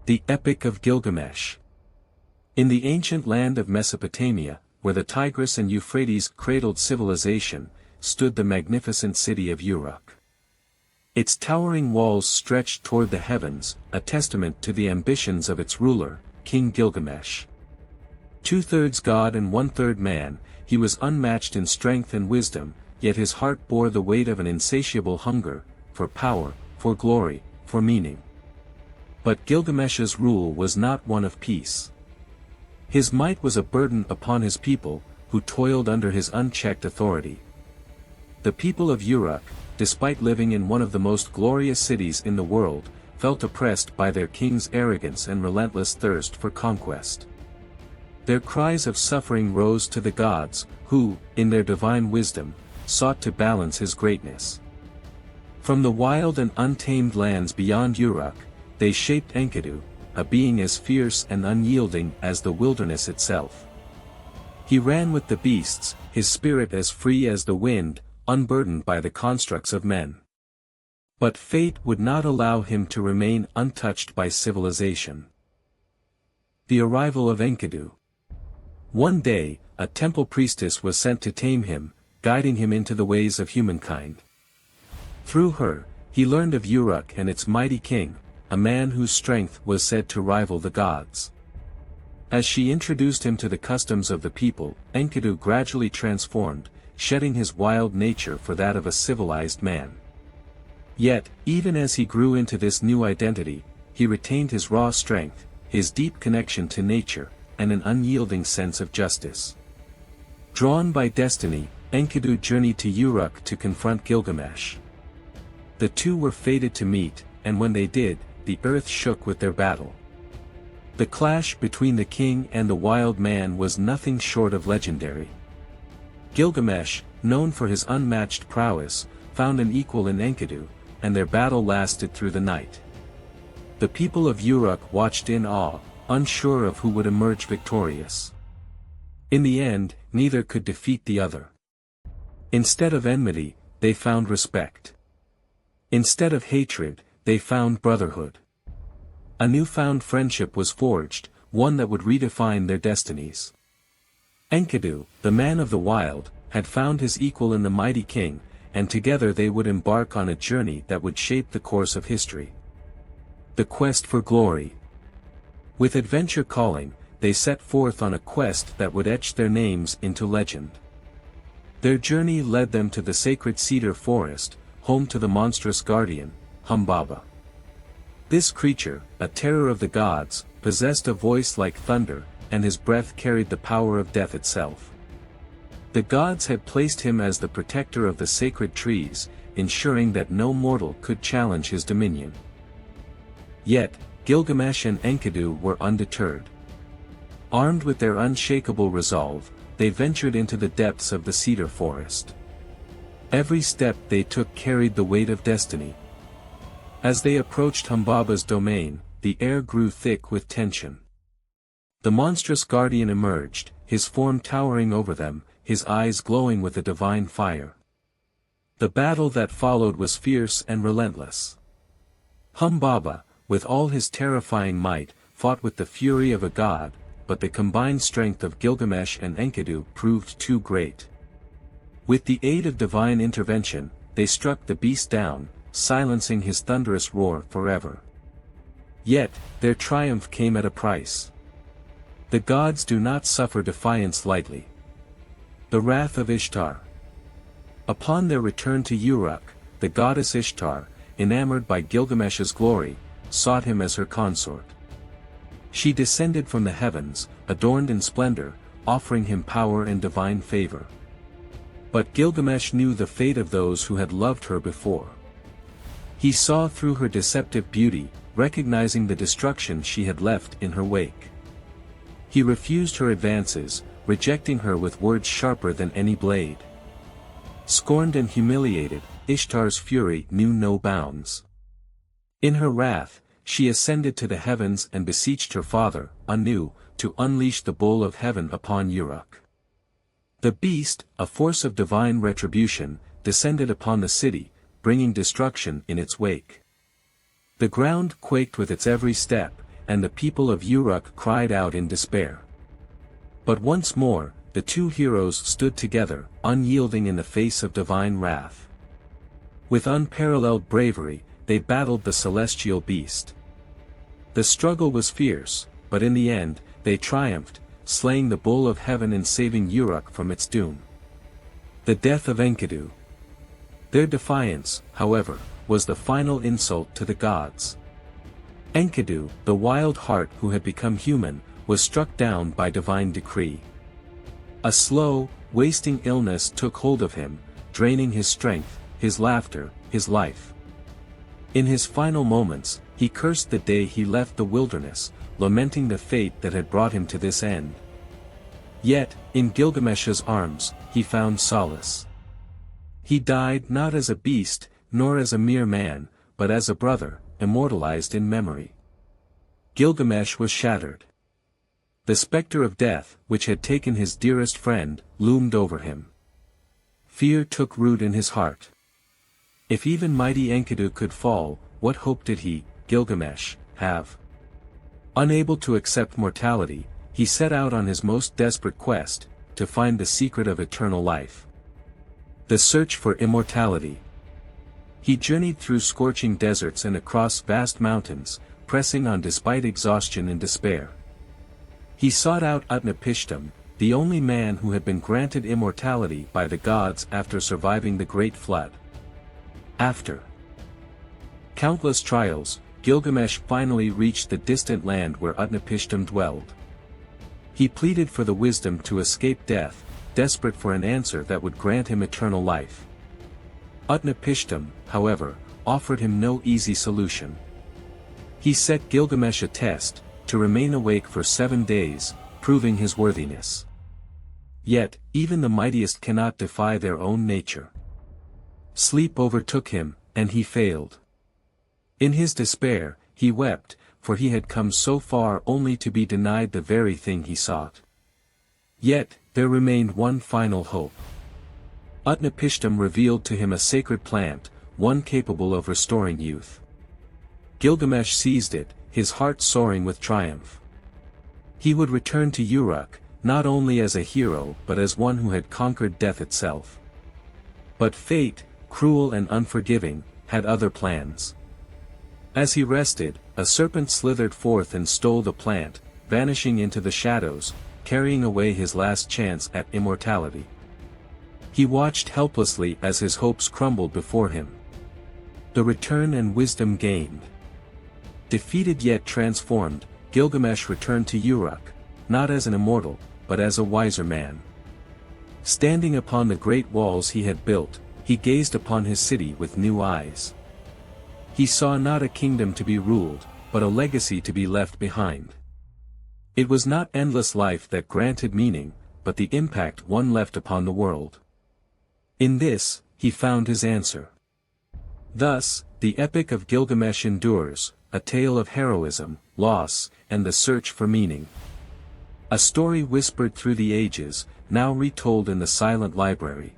The Epic of Gilgamesh. In the ancient land of Mesopotamia, where the Tigris and Euphrates cradled civilization, stood the magnificent city of Uruk. Its towering walls stretched toward the heavens, a testament to the ambitions of its ruler, King Gilgamesh. 2/3 god and 1/3 man, he was unmatched in strength and wisdom, yet his heart bore the weight of an insatiable hunger, for power, for glory, for meaning. But Gilgamesh's rule was not one of peace. His might was a burden upon his people, who toiled under his unchecked authority. The people of Uruk, despite living in one of the most glorious cities in the world, felt oppressed by their king's arrogance and relentless thirst for conquest. Their cries of suffering rose to the gods, who, in their divine wisdom, sought to balance his greatness. From the wild and untamed lands beyond Uruk, they shaped Enkidu, a being as fierce and unyielding as the wilderness itself. He ran with the beasts, his spirit as free as the wind, unburdened by the constructs of men. But fate would not allow him to remain untouched by civilization. The arrival of Enkidu. One day, a temple priestess was sent to tame him, guiding him into the ways of humankind. Through her, he learned of Uruk and its mighty king, a man whose strength was said to rival the gods. As she introduced him to the customs of the people, Enkidu gradually transformed, shedding his wild nature for that of a civilized man. Yet, even as he grew into this new identity, he retained his raw strength, his deep connection to nature, and an unyielding sense of justice. Drawn by destiny, Enkidu journeyed to Uruk to confront Gilgamesh. The two were fated to meet, and when they did, the earth shook with their battle. The clash between the king and the wild man was nothing short of legendary. Gilgamesh, known for his unmatched prowess, found an equal in Enkidu, and their battle lasted through the night. The people of Uruk watched in awe, unsure of who would emerge victorious. In the end, neither could defeat the other. Instead of enmity, they found respect. Instead of hatred, they found brotherhood. A newfound friendship was forged, one that would redefine their destinies. Enkidu, the man of the wild, had found his equal in the mighty king, and together they would embark on a journey that would shape the course of history. The quest for glory. With adventure calling, they set forth on a quest that would etch their names into legend. Their journey led them to the sacred cedar forest, home to the monstrous guardian, Humbaba. This creature, a terror of the gods, possessed a voice like thunder, and his breath carried the power of death itself. The gods had placed him as the protector of the sacred trees, ensuring that no mortal could challenge his dominion. Yet, Gilgamesh and Enkidu were undeterred. Armed with their unshakable resolve, they ventured into the depths of the cedar forest. Every step they took carried the weight of destiny. As they approached Humbaba's domain, the air grew thick with tension. The monstrous guardian emerged, his form towering over them, his eyes glowing with a divine fire. The battle that followed was fierce and relentless. Humbaba, with all his terrifying might, fought with the fury of a god, but the combined strength of Gilgamesh and Enkidu proved too great. With the aid of divine intervention, they struck the beast down, silencing his thunderous roar forever. Yet, their triumph came at a price. The gods do not suffer defiance lightly. The wrath of Ishtar. Upon their return to Uruk, the goddess Ishtar, enamored by Gilgamesh's glory, sought him as her consort. She descended from the heavens, adorned in splendor, offering him power and divine favor. But Gilgamesh knew the fate of those who had loved her before. He saw through her deceptive beauty, recognizing the destruction she had left in her wake. He refused her advances, rejecting her with words sharper than any blade. Scorned and humiliated, Ishtar's fury knew no bounds. In her wrath, she ascended to the heavens and beseeched her father, Anu, to unleash the bull of heaven upon Uruk. The beast, a force of divine retribution, descended upon the city, bringing destruction in its wake. The ground quaked with its every step, and the people of Uruk cried out in despair. But once more, the two heroes stood together, unyielding in the face of divine wrath. With unparalleled bravery, they battled the celestial beast. The struggle was fierce, but in the end, they triumphed, slaying the bull of heaven and saving Uruk from its doom. The death of Enkidu. Their defiance, however, was the final insult to the gods. Enkidu, the wild heart who had become human, was struck down by divine decree. A slow, wasting illness took hold of him, draining his strength, his laughter, his life. In his final moments, he cursed the day he left the wilderness, lamenting the fate that had brought him to this end. Yet, in Gilgamesh's arms, he found solace. He died not as a beast, nor as a mere man, but as a brother, immortalized in memory. Gilgamesh was shattered. The specter of death, which had taken his dearest friend, loomed over him. Fear took root in his heart. If even mighty Enkidu could fall, what hope did he, Gilgamesh, have? Unable to accept mortality, he set out on his most desperate quest, to find the secret of eternal life. The search for immortality. He journeyed through scorching deserts and across vast mountains, pressing on despite exhaustion and despair. He sought out Utnapishtim, the only man who had been granted immortality by the gods after surviving the Great Flood. After countless trials, Gilgamesh finally reached the distant land where Utnapishtim dwelled. He pleaded for the wisdom to escape death, desperate for an answer that would grant him eternal life. Utnapishtim, however, offered him no easy solution. He set Gilgamesh a test, to remain awake for 7 days, proving his worthiness. Yet, even the mightiest cannot defy their own nature. Sleep overtook him, and he failed. In his despair, he wept, for he had come so far only to be denied the very thing he sought. Yet, there remained one final hope. Utnapishtim revealed to him a sacred plant, one capable of restoring youth. Gilgamesh seized it, his heart soaring with triumph. He would return to Uruk, not only as a hero but as one who had conquered death itself. But fate, cruel and unforgiving, had other plans. As he rested, a serpent slithered forth and stole the plant, vanishing into the shadows, carrying away his last chance at immortality. He watched helplessly as his hopes crumbled before him. The return and wisdom gained. Defeated yet transformed, Gilgamesh returned to Uruk, not as an immortal, but as a wiser man. Standing upon the great walls he had built, he gazed upon his city with new eyes. He saw not a kingdom to be ruled, but a legacy to be left behind. It was not endless life that granted meaning, but the impact one left upon the world. In this, he found his answer. Thus, the Epic of Gilgamesh endures, a tale of heroism, loss, and the search for meaning. A story whispered through the ages, now retold in the silent library.